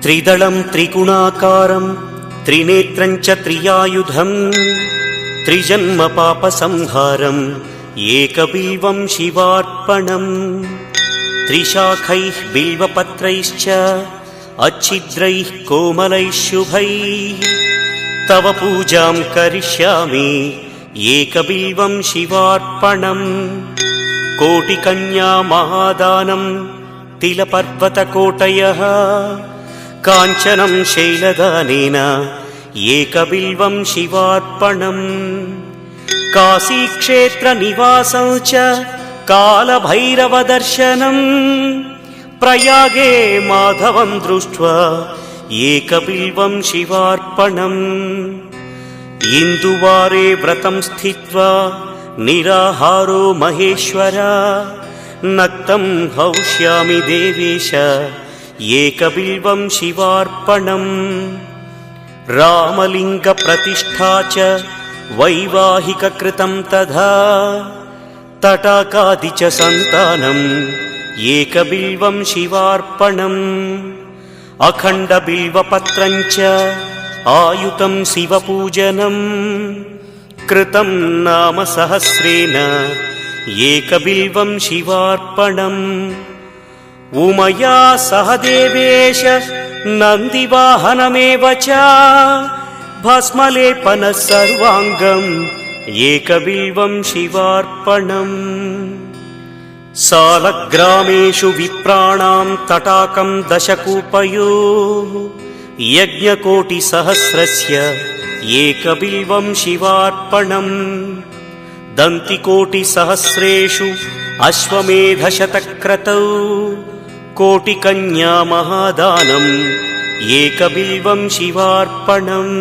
त्रिदलं त्रिगुणाकारं त्रिनेत्रं च त्रियायुधं त्रिजन्म पापसंहारं एकबिल्वं शिवार्पणम् त्रिशाखैः बिल्वपत्रैश्च अच्छिद्रैः कोमलैः शुभैः तव पूजां करिष्यामि एकबिल्वं शिवार्पणम् कोटिकन्या महादानं तिलपर्वतकोटयः काञ्चनं शैलदानेन एकबिल्वं शिवार्पणम् काशीक्षेत्रनिवासं च कालभैरवदर्शनम् प्रयागे माधवं दृष्ट्वा एकबिल्वं शिवार्पणम् इन्दुवारे व्रतं स्थित्वा निराहारो महेश्वर नक्तं हौष्यामि देवेश एकबिल्वं शिवार्पणम् रामलिङ्गप्रतिष्ठा च वैवाहिककृतं तथा तटाकादि च सन्तानम् एकबिल्वं शिवार्पणम् अखण्डबिल्वपत्रं च आयुतं शिवपूजनम् कृतं नाम सहस्रेण एकबिल्वं शिवार्पणम् उमया सह देवेश नन्दिवाहनमेव च भस्मलेपनः सर्वाङ्गम् एकबिल्वं शिवार्पणम् सालग्रामेषु विप्राणां तटाकं दशकूपयोः यज्ञकोटिसहस्रस्य एकबिल्वं शिवार्पणम् दन्तिकोटिसहस्रेषु अश्वमेधशतक्रतौ कोटिकन्या महादानम् एकबिल्वं शिवार्पणम्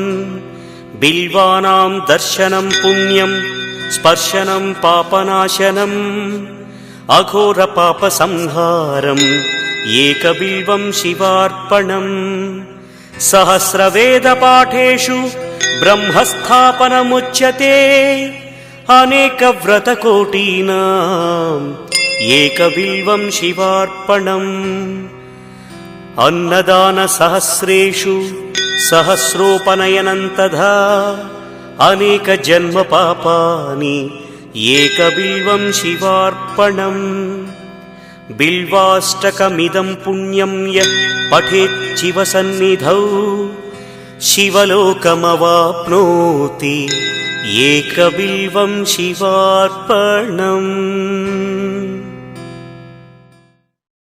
बिल्वानां दर्शनं पुण्यं स्पर्शनं पापनाशनम् अघोरपापसंहारम् एकबिल्वं शिवार्पणम् सहस्रवेदपाठेषु ब्रह्मस्थापनमुच्यते अनेकव्रतकोटीनाम् एकबिल्वं शिवार्पणम् अन्नदानसहस्रेषु सहस्रोपनयनं तथा अनेकजन्मपापानि एकबिल्वं शिवार्पणम् बिल्वाष्टकमिदं पुण्यं यः पठेत् शिवसन्निधौ शिवलोकमवाप्नोति एकबिल्वं शिवार्पणम्।